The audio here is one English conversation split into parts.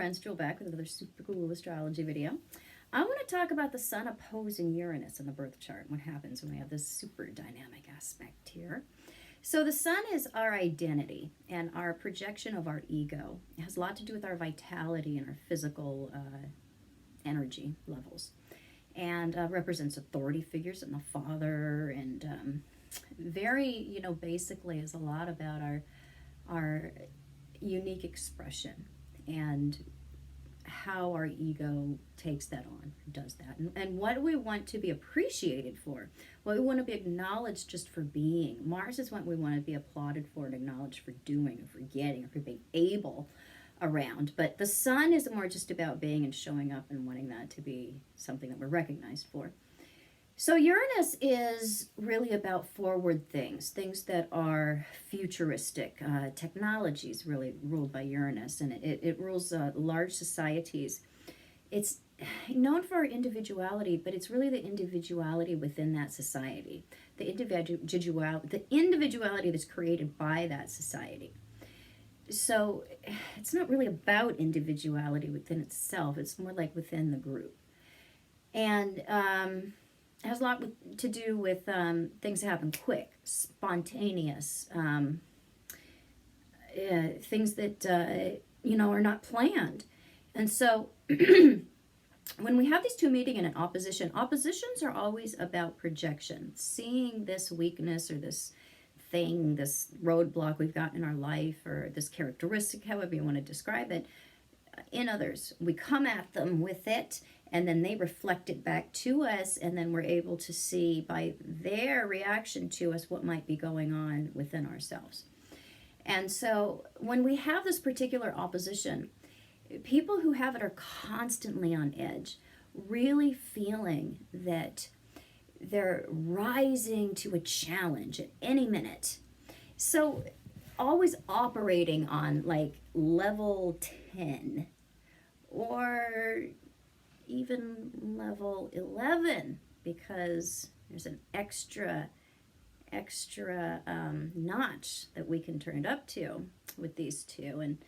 friends, Jewel, back with another super cool astrology video. I want to talk about the Sun opposing Uranus in the birth chart and what happens when we have this super dynamic aspect here. So the Sun is our identity and our projection of our ego. It has a lot to do with our vitality and our physical energy levels, and represents authority figures and the father, and very, basically is a lot about our unique expression and how our ego takes that on, does that, and what we want to be appreciated for, what we want to be acknowledged just for being. Mars is what we want to be applauded for and acknowledged for doing or for getting or for being able around. But the Sun is more just about being and showing up and wanting that to be something that we're recognized for. So Uranus is really about forward things that are futuristic. Technology is really ruled by Uranus, and it rules large societies. It's known for individuality, but it's really the individuality within that society, the individuality that's created by that society. So it's not really about individuality within itself. It's more like within the group. And it has a lot to do with things that happen quick, spontaneous, things that, are not planned. And so when we have these two meeting in an opposition, oppositions are always about projection, seeing this weakness or this thing, this roadblock we've got in our life, or this characteristic, however you want to describe it, in others. We come at them with it, and then they reflect it back to us, and then we're able to see by their reaction to us what might be going on within ourselves. And so when we have this particular opposition, people who have it are constantly on edge, really feeling that they're rising to a challenge at any minute. So always operating on like level 10 or even level 11, because there's an extra notch that we can turn it up to with these two. And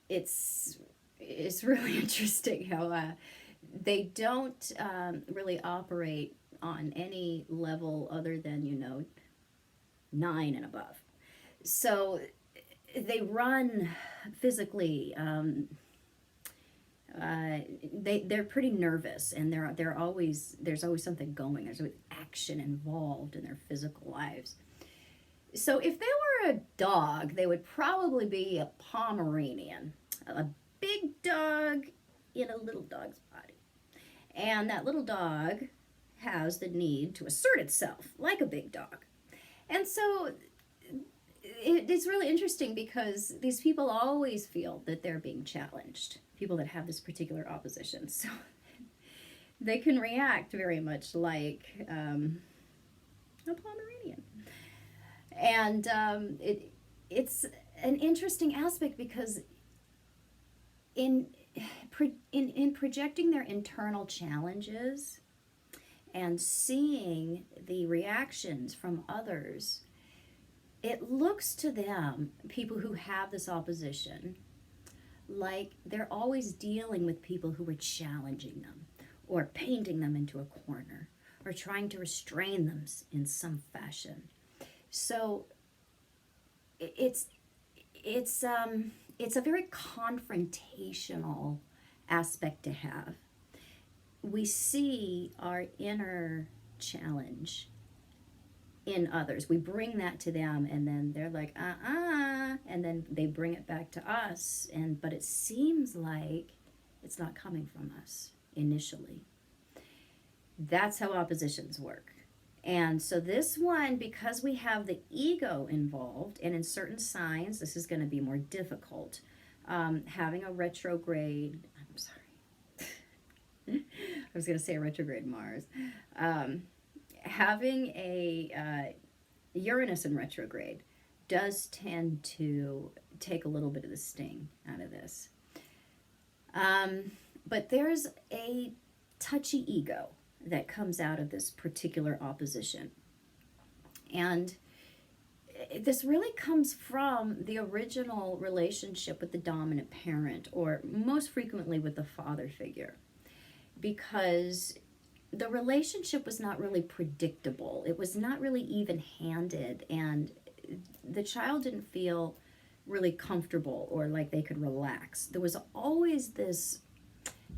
it's really interesting how they don't really operate on any level other than 9 and above. So they run physically. They're pretty nervous, and there's always something going. There's always action involved in their physical lives. So if they were a dog, they would probably be a Pomeranian, a big dog in a little dog's body. And that little dog has the need to assert itself like a big dog. And so it's really interesting because these people always feel that they're being challenged, people that have this particular opposition. So they can react very much like a Pomeranian. And it's an interesting aspect because in projecting their internal challenges and seeing the reactions from others, it looks to them, people who have this opposition, like they're always dealing with people who are challenging them or painting them into a corner or trying to restrain them in some fashion. So it's a very confrontational aspect to have. We see our inner challenge in others. We bring that to them, and then they're like, and then they bring it back to us. But it seems like it's not coming from us initially. That's how oppositions work. And so this one, because we have the ego involved, and in certain signs, this is going to be more difficult. Having a retrograde, I'm sorry. I was going to say a retrograde Mars. Having a Uranus in retrograde does tend to take a little bit of the sting out of this. But there's a touchy ego that comes out of this particular opposition. And this really comes from the original relationship with the dominant parent, or most frequently with the father figure, because the relationship was not really predictable. It was not really even handed, and the child didn't feel really comfortable or like they could relax. There was always this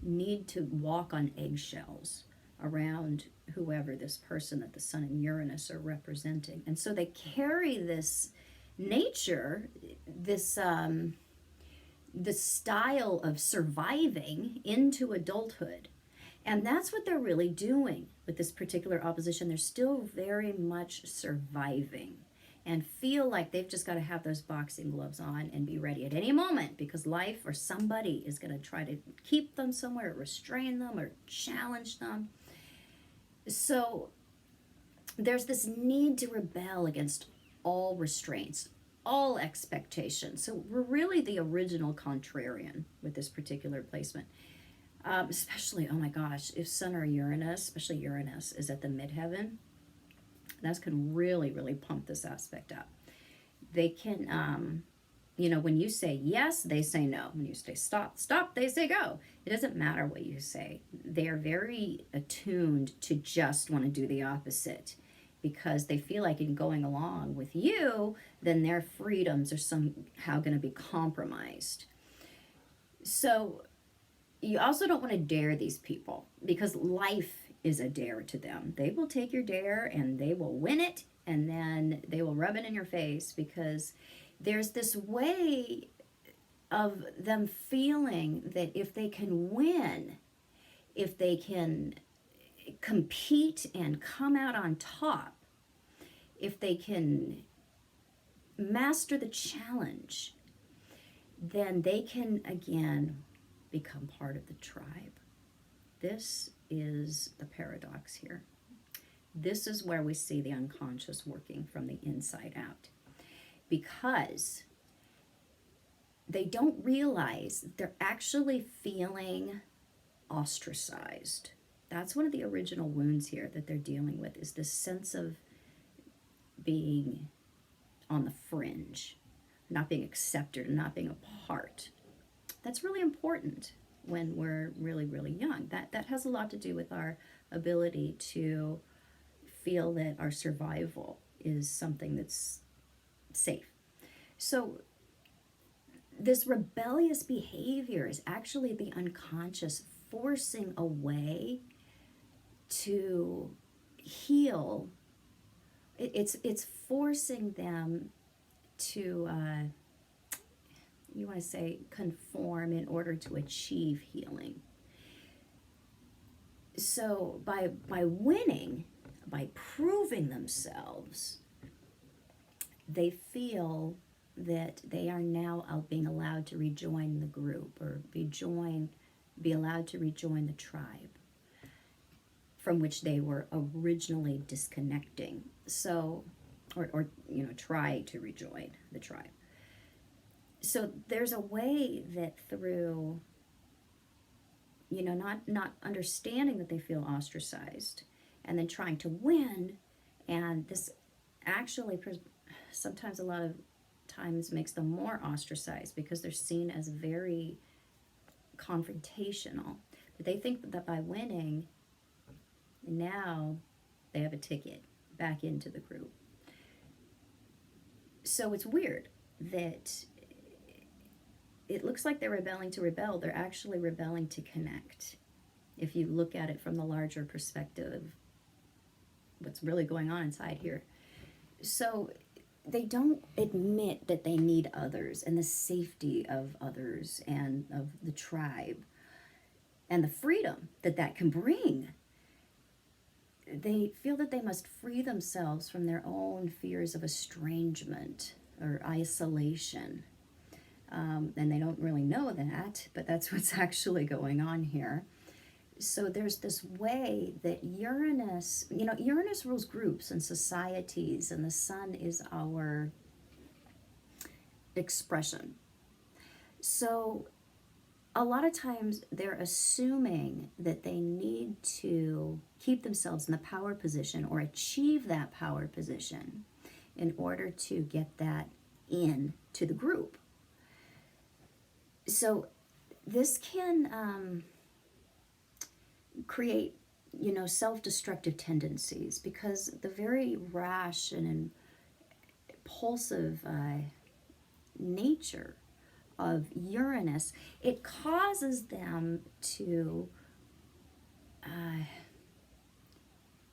need to walk on eggshells around whoever this person that the Sun and Uranus are representing. And so they carry this nature, this style of surviving into adulthood. And that's what they're really doing with this particular opposition. They're still very much surviving and feel like they've just got to have those boxing gloves on and be ready at any moment, because life or somebody is going to try to keep them somewhere, restrain them, or challenge them. So there's this need to rebel against all restraints, all expectations. So we're really the original contrarian with this particular placement. Especially, oh my gosh, if Sun or Uranus, especially Uranus, is at the midheaven, that can really, really pump this aspect up. They can, when you say yes, they say no. When you say stop, stop, they say go. It doesn't matter what you say. They are very attuned to just want to do the opposite, because they feel like in going along with you, then their freedoms are somehow going to be compromised. So you also don't want to dare these people, because life is a dare to them. They will take your dare and they will win it, and then they will rub it in your face, because there's this way of them feeling that if they can win, if they can compete and come out on top, if they can master the challenge, then they can again become part of the tribe. This is the paradox here. This is where we see the unconscious working from the inside out, because they don't realize they're actually feeling ostracized. That's one of the original wounds here that they're dealing with, is this sense of being on the fringe, not being accepted, and not being a part. That's really important when we're really, really young. That has a lot to do with our ability to feel that our survival is something that's safe. So this rebellious behavior is actually the unconscious forcing a way to heal. It's forcing them to you want to say conform in order to achieve healing. So by winning, by proving themselves, they feel that they are now being allowed to rejoin the group, or be allowed to rejoin the tribe from which they were originally disconnecting. So, or try to rejoin the tribe. So there's a way that through, not understanding that they feel ostracized, and then trying to win, and this actually sometimes a lot of times makes them more ostracized, because they're seen as very confrontational. But they think that by winning, now they have a ticket back into the group. So it's weird that it looks like they're rebelling to rebel. They're actually rebelling to connect. If you look at it from the larger perspective, what's really going on inside here. So they don't admit that they need others and the safety of others and of the tribe and the freedom that can bring. They feel that they must free themselves from their own fears of estrangement or isolation. And they don't really know that, but that's what's actually going on here. So there's this way that Uranus rules groups and societies, and the Sun is our expression. So a lot of times they're assuming that they need to keep themselves in the power position or achieve that power position in order to get that in to the group. So this can create, self-destructive tendencies, because the very rash and impulsive nature of Uranus, it causes them to, I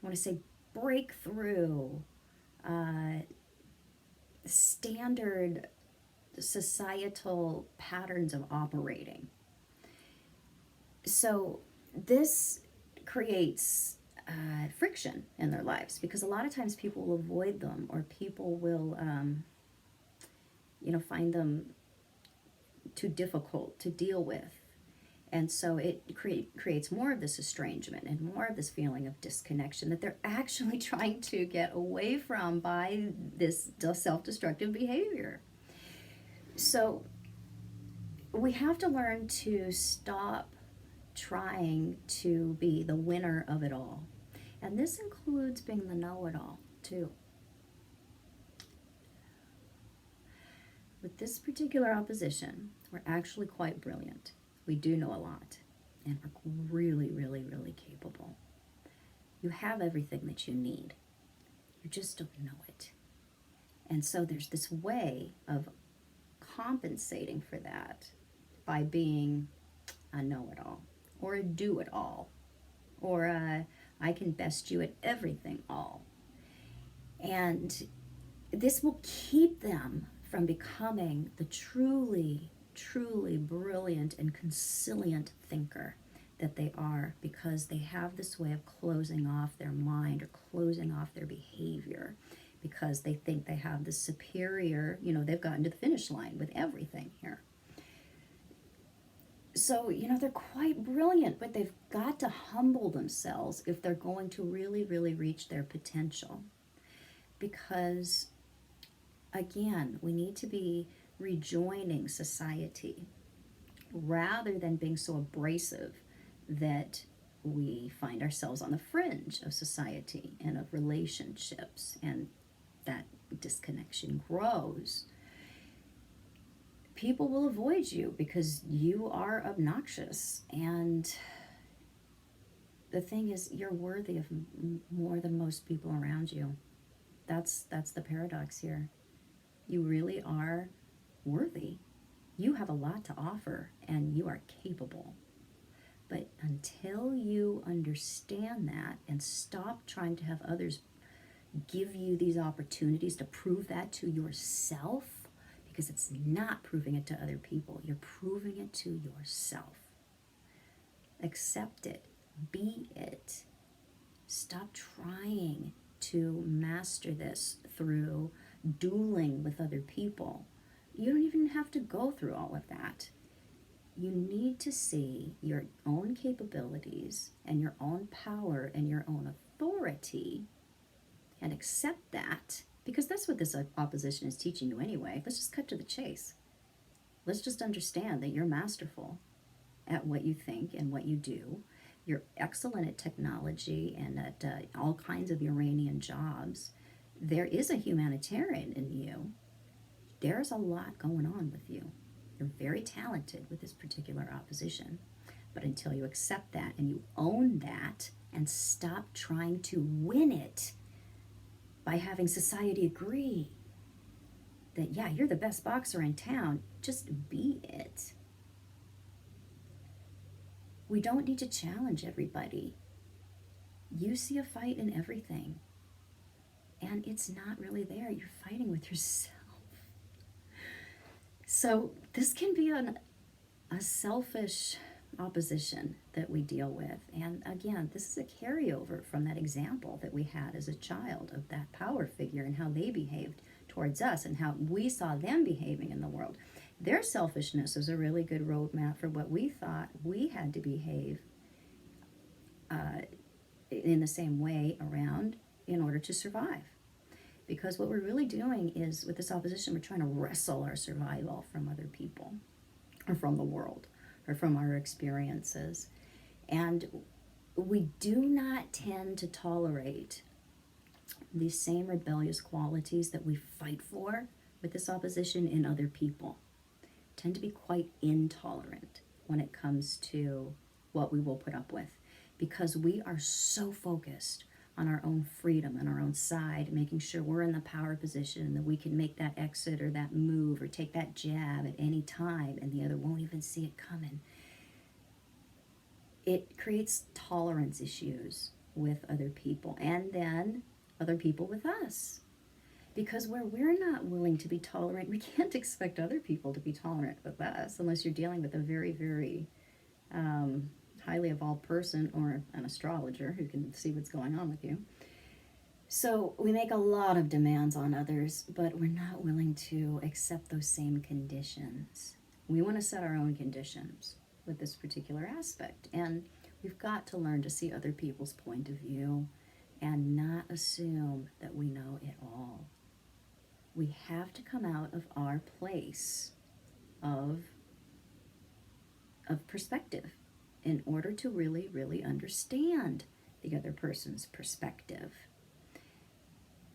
want to say, break through standard societal patterns of operating. So this creates friction in their lives, because a lot of times people will avoid them, or people will, find them too difficult to deal with. And so it creates more of this estrangement and more of this feeling of disconnection that they're actually trying to get away from by this self-destructive behavior. So we have to learn to stop trying to be the winner of it all. And this includes being the know-it-all, too. With this particular opposition, we're actually quite brilliant. We do know a lot, and we're really, really, really capable. You have everything that you need. You just don't know it. And so there's this way of compensating for that by being a know-it-all, or a do-it-all, or I can best you at everything all. And this will keep them from becoming the truly, truly brilliant and conciliant thinker that they are, because they have this way of closing off their mind or closing off their behavior, because they think they have this superior, they've gotten to the finish line with everything here. So, they're quite brilliant, but they've got to humble themselves if they're going to really, really reach their potential. Because, again, we need to be rejoining society rather than being so abrasive that we find ourselves on the fringe of society and of relationships, and that disconnection grows. People will avoid you because you are obnoxious, and the thing is, you're worthy of more than most people around you. That's the paradox here. You really are worthy. You have a lot to offer, and you are capable. But until you understand that and stop trying to have others give you these opportunities to prove that to yourself, because it's not proving it to other people, you're proving it to yourself. Accept it. Be it. Stop trying to master this through dueling with other people. You don't even have to go through all of that. You need to see your own capabilities and your own power and your own authority, and accept that, because that's what this opposition is teaching you anyway. Let's just cut to the chase. Let's just understand that you're masterful at what you think and what you do. You're excellent at technology and at all kinds of Uranian jobs. There is a humanitarian in you. There's a lot going on with you. You're very talented with this particular opposition. But until you accept that and you own that and stop trying to win it by having society agree that, yeah, you're the best boxer in town, just be it. We don't need to challenge everybody. You see a fight in everything, and it's not really there. You're fighting with yourself. So this can be a selfish opposition that we deal with. And again, this is a carryover from that example that we had as a child of that power figure and how they behaved towards us and how we saw them behaving in the world. Their selfishness is a really good roadmap for what we thought we had to behave in the same way around in order to survive. Because what we're really doing is, with this opposition, we're trying to wrestle our survival from other people, or from the world, or from our experiences. And we do not tend to tolerate these same rebellious qualities that we fight for with this opposition in other people tend to be quite intolerant when it comes to what we will put up with, because we are so focused on our own freedom and our own side, making sure we're in the power position and that we can make that exit or that move or take that jab at any time and the other won't even see it coming. It creates tolerance issues with other people and then other people with us. Because where we're not willing to be tolerant, we can't expect other people to be tolerant with us unless you're dealing with a very, very highly evolved person or an astrologer who can see what's going on with you. So we make a lot of demands on others, but we're not willing to accept those same conditions. We want to set our own conditions with this particular aspect. And we've got to learn to see other people's point of view and not assume that we know it all. We have to come out of our place of perspective in order to really, really understand the other person's perspective.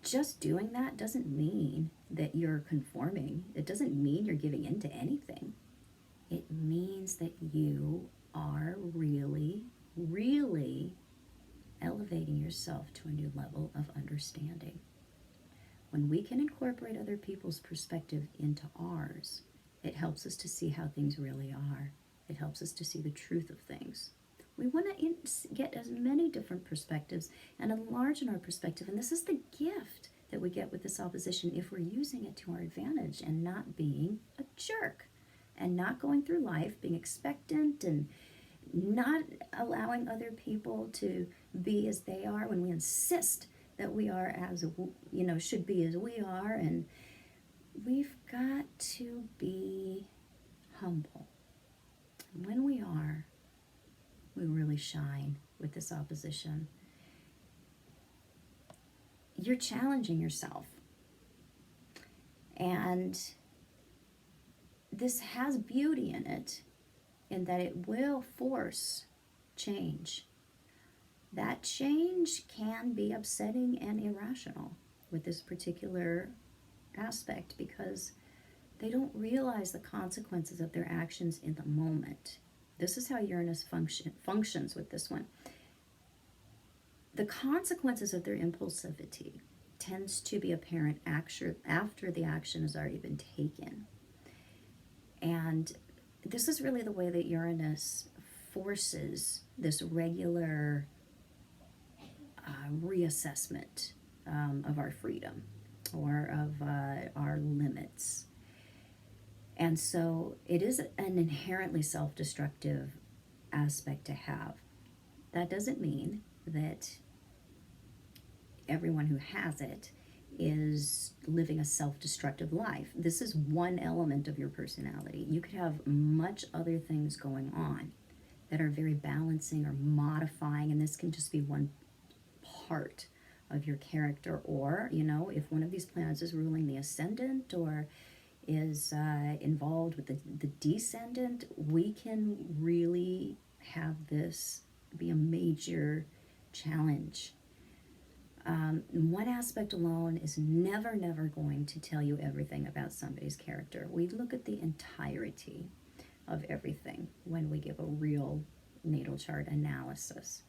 Just doing that doesn't mean that you're conforming. It doesn't mean you're giving in to anything. It means that you are really, really elevating yourself to a new level of understanding. When we can incorporate other people's perspective into ours, it helps us to see how things really are. It helps us to see the truth of things. We want to get as many different perspectives and enlarge in our perspective. And this is the gift that we get with this opposition if we're using it to our advantage and not being a jerk and not going through life being expectant and not allowing other people to be as they are when we insist that we are as, should be as we are. And we've got to be humble. And when we are, we really shine with this opposition. You're challenging yourself. And this has beauty in it, in that it will force change. That change can be upsetting and irrational with this particular aspect because they don't realize the consequences of their actions in the moment. This is how Uranus functions with this one. The consequences of their impulsivity tends to be apparent after the action has already been taken. And this is really the way that Uranus forces this regular reassessment of our freedom or of our limits. And so it is an inherently self-destructive aspect to have. That doesn't mean that everyone who has it is living a self-destructive life. This is one element of your personality. You could have much other things going on that are very balancing or modifying, and this can just be one part of your character. Or, if one of these planets is ruling the ascendant or is involved with the descendant, we can really have this be a major challenge. One aspect alone is never going to tell you everything about somebody's character. We look at the entirety of everything when we give a real natal chart analysis.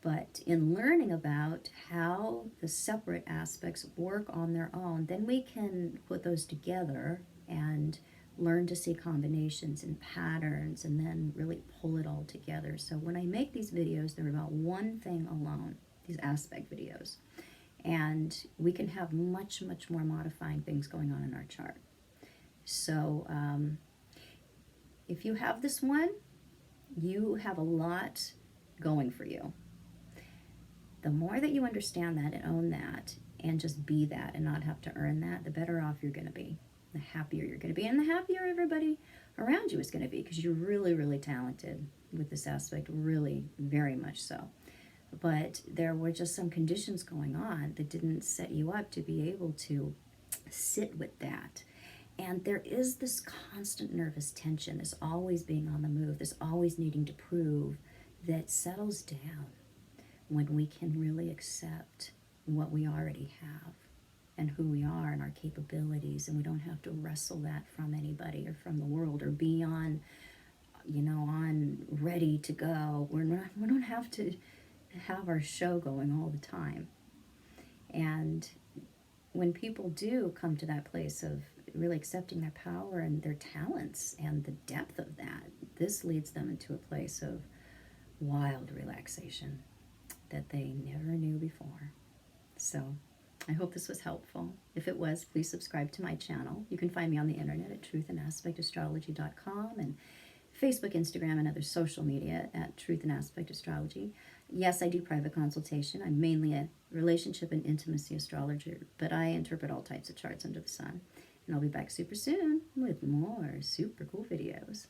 But in learning about how the separate aspects work on their own, then we can put those together and learn to see combinations and patterns and then really pull it all together. So when I make these videos, they're about one thing alone, these aspect videos. And we can have much more modifying things going on in our chart. So if you have this one, you have a lot going for you. The more that you understand that and own that and just be that and not have to earn that, the better off you're going to be. The happier you're going to be, and the happier everybody around you is going to be, because you're really talented with this aspect, really very much so. But there were just some conditions going on that didn't set you up to be able to sit with that. And there is this constant nervous tension, this always being on the move, this always needing to prove, that settles down when we can really accept what we already have and who we are and our capabilities, and we don't have to wrestle that from anybody or from the world or be on, on ready to go. We don't have to have our show going all the time. And when people do come to that place of really accepting their power and their talents and the depth of that, this leads them into a place of wild relaxation that they never knew before. So I hope this was helpful. If it was, please subscribe to my channel. You can find me on the internet at truthandaspectastrology.com and Facebook, Instagram, and other social media at Truth and Aspect Astrology. Yes, I do private consultation. I'm mainly a relationship and intimacy astrologer, but I interpret all types of charts under the sun. And I'll be back super soon with more super cool videos.